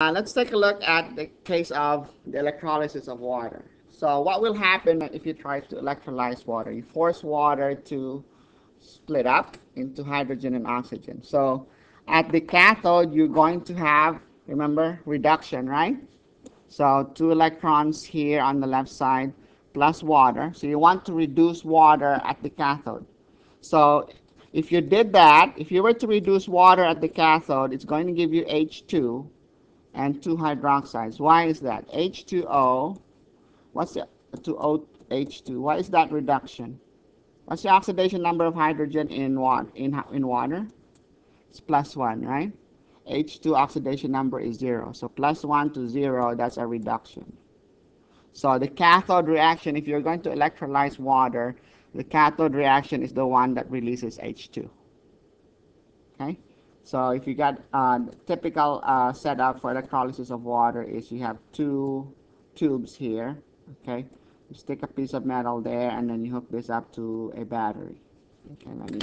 Let's take a look at the case of the electrolysis of water. So what will happen if you try to electrolyze water? You force water to split up into hydrogen and oxygen. So at the cathode, you're going to have, remember, reduction, right? So 2 electrons here on the left side plus water. So you want to reduce water at the cathode. So if you did that, if you were to reduce water at the cathode, it's going to give you H2 and 2 hydroxides. Why is that? H2O, what's the 2OH2? Why is that reduction? What's the oxidation number of hydrogen in water? It's +1, right? H2 oxidation number is 0. So +1 to 0, that's a reduction. So the cathode reaction, if you're going to electrolyze water, the cathode reaction is the one that releases H2. Okay? So if you got typical setup for electrolysis of water is you have 2 tubes here. Okay? You stick a piece of metal there and then you hook this up to a battery. Okay, let me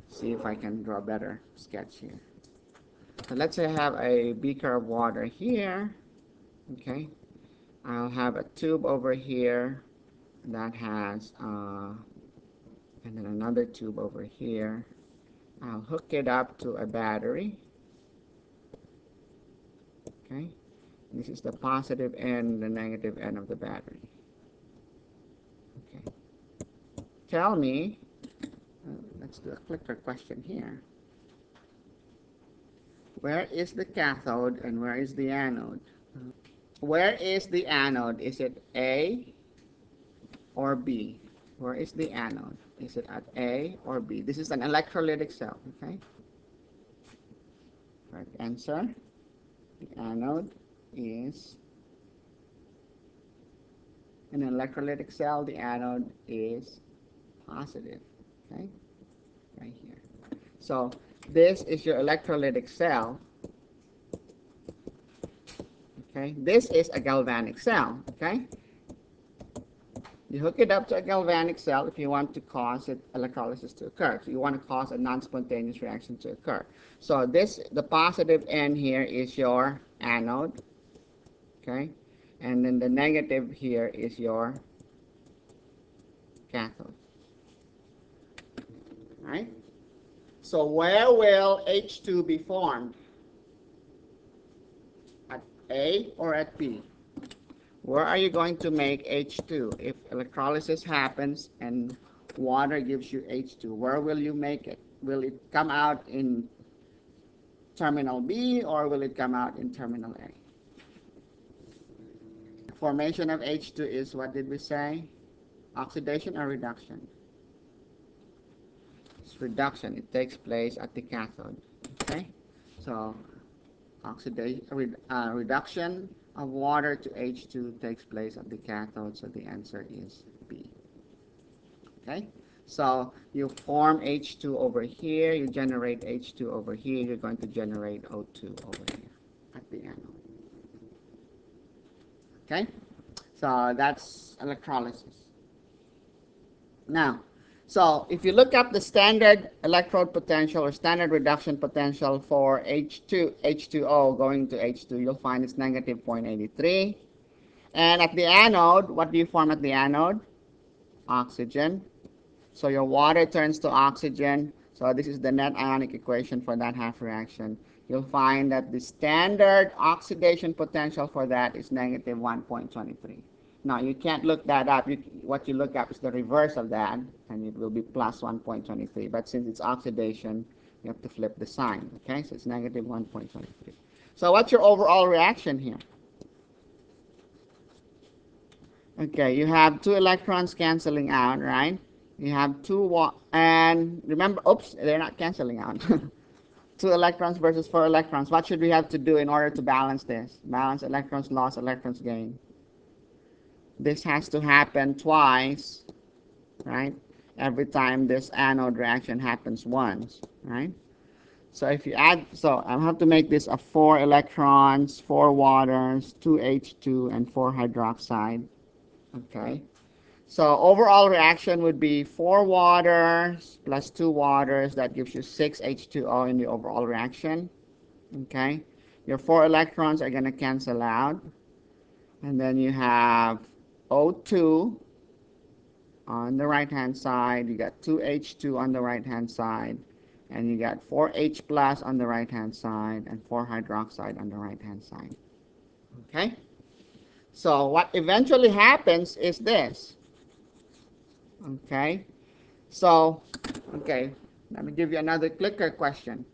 see if I can draw a better sketch here. So let's say I have a beaker of water here. Okay, I'll have a tube over here that has, and then another tube over here. I'll hook it up to a battery. Okay, this is the positive end, the negative end of the battery. Okay, tell me, let's do a clicker question here. Where is the cathode and where is the anode? Where is the anode? Is it A or B? Where is the anode? Is it at A or B? This is an electrolytic cell, okay? Correct answer. The anode is in an electrolytic cell. The anode is positive, okay? Right here. So this is your electrolytic cell. Okay, this is a galvanic cell. Okay, you hook it up to a galvanic cell if you want to cause electrolysis to occur. So you want to cause a non-spontaneous reaction to occur. So this, the positive end here is your anode. Okay, and then the negative here is your cathode. All right. So where will H2 be formed? At A or at B? Where are you going to make H2? If electrolysis happens and water gives you H2, where will you make it? Will it come out in terminal B or will it come out in terminal A? Formation of H2 is, what did we say? Oxidation or reduction? It's reduction. It takes place at the cathode. Okay? So oxidation, reduction of water to H2 takes place at the cathode, so the answer is B. Okay? So you form H2 over here, you generate H2 over here, you're going to generate O2 over here at the anode. Okay? So that's electrolysis. Now, so if you look up the standard electrode potential or standard reduction potential for H2O going to H2, you'll find it's negative 0.83. And at the anode, what do you form at the anode? Oxygen. So your water turns to oxygen. So this is the net ionic equation for that half reaction. You'll find that the standard oxidation potential for that is negative 1.23. Now, you can't look that up. What you look up is the reverse of that, and it will be plus 1.23. But since it's oxidation, you have to flip the sign. Okay, so it's negative 1.23. So what's your overall reaction here? Okay, you have 2 electrons canceling out, right? You have 2, and remember, oops, they're not canceling out. 2 electrons versus 4 electrons. What should we have to do in order to balance this? Balance electrons lost, electrons gained. This has to happen twice, right? Every time this anode reaction happens once, right? So if you add, so I have to make this a 4 electrons, 4 waters, 2 H2, and 4 hydroxide. Okay. So overall reaction would be 4 waters plus 2 waters. That gives you 6 H2O in the overall reaction. Okay. Your 4 electrons are going to cancel out. And then you have O2 on the right-hand side. You got 2H2 on the right-hand side. And you got 4H plus on the right-hand side and 4 hydroxide on the right-hand side. Okay? So what eventually happens is this. Okay? So, okay, let me give you another clicker question.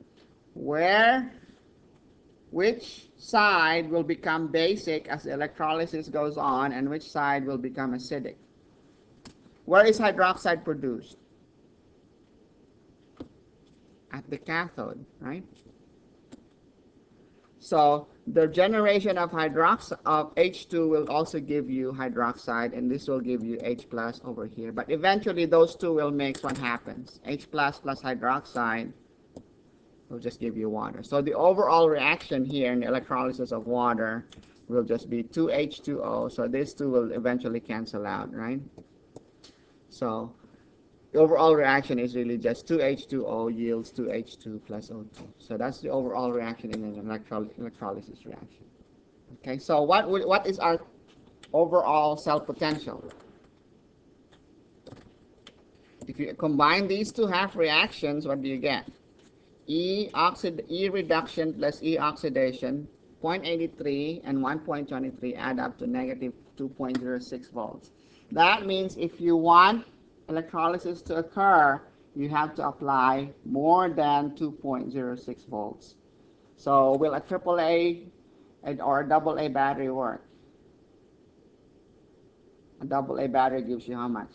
Which side will become basic as the electrolysis goes on, and which side will become acidic? Where is hydroxide produced? At the cathode, right? So the generation of H2 will also give you hydroxide, and this will give you H plus over here. But eventually those two will mix. What happens? H plus hydroxide will just give you water. So the overall reaction here in the electrolysis of water will just be 2H2O. So these two will eventually cancel out, right? So the overall reaction is really just 2H2O yields 2H2 plus O2. So that's the overall reaction in an electrolysis reaction. Okay, so what is our overall cell potential? If you combine these two half reactions, what do you get? E reduction plus E oxidation, 0.83 and 1.23 add up to negative 2.06 volts. That means if you want electrolysis to occur, you have to apply more than 2.06 volts. So will a AAA or a AA battery work? A AA battery gives you how much?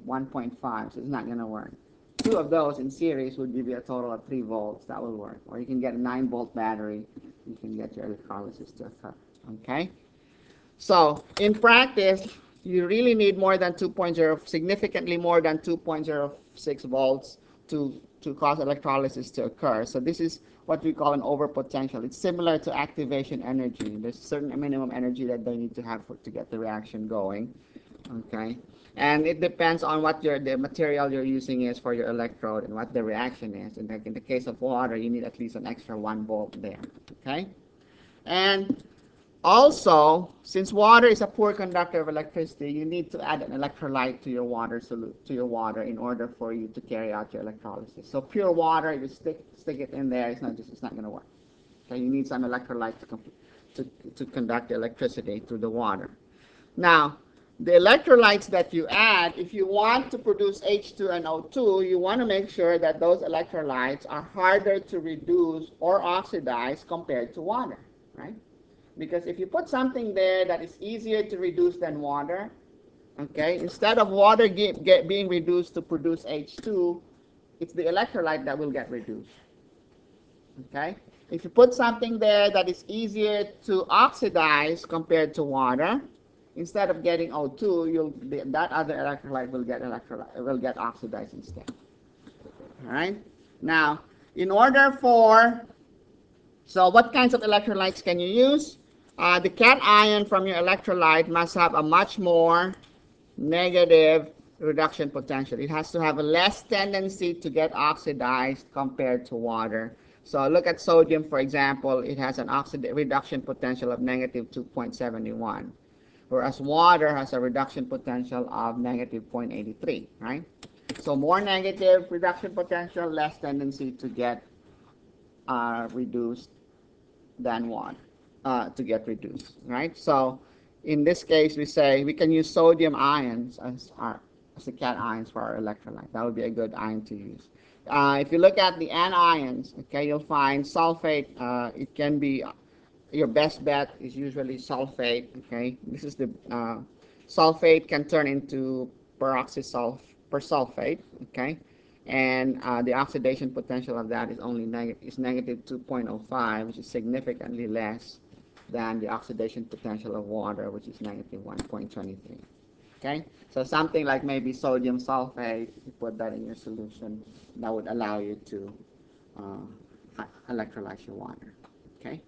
1.5, so it's not going to work. Two of those in series would give you a total of 3 volts. That will work. Or you can get a 9-volt battery. You can get your electrolysis to occur. Okay? So in practice, you really need more than 2.0, significantly more than 2.06 volts to cause electrolysis to occur. So this is what we call an overpotential. It's similar to activation energy. There's certain minimum energy that they need to have to get the reaction going. Okay? And it depends on what the material you're using is for your electrode and what the reaction is. And like in the case of water, you need at least an extra 1 volt there. Okay? And also, since water is a poor conductor of electricity, you need to add an electrolyte to your water in order for you to carry out your electrolysis. So pure water, you stick it in there, it's not going to work. Okay? You need some electrolyte to conduct the electricity through the water. Now, the electrolytes that you add, if you want to produce H2 and O2, you want to make sure that those electrolytes are harder to reduce or oxidize compared to water, right? Because if you put something there that is easier to reduce than water, okay, instead of water being reduced to produce H2, it's the electrolyte that will get reduced, okay? If you put something there that is easier to oxidize compared to water, instead of getting O2, that other electrolyte will get oxidized instead. All right. Now, so what kinds of electrolytes can you use? The cation from your electrolyte must have a much more negative reduction potential. It has to have a less tendency to get oxidized compared to water. So look at sodium, for example. It has an reduction potential of negative 2.71. Whereas water has a reduction potential of negative 0.83, right? So more negative reduction potential, less tendency to get reduced than water, to get reduced, right? So in this case, we say we can use sodium ions as the cations for our electrolyte. That would be a good ion to use. If you look at the anions, okay, you'll find sulfate. It can be your best bet is usually sulfate. Okay, this is the sulfate can turn into persulfate. Okay, and the oxidation potential of that is only negative 2.05, which is significantly less than the oxidation potential of water, which is negative 1.23. Okay, so something like maybe sodium sulfate, you put that in your solution, that would allow you to electrolyze your water. Okay.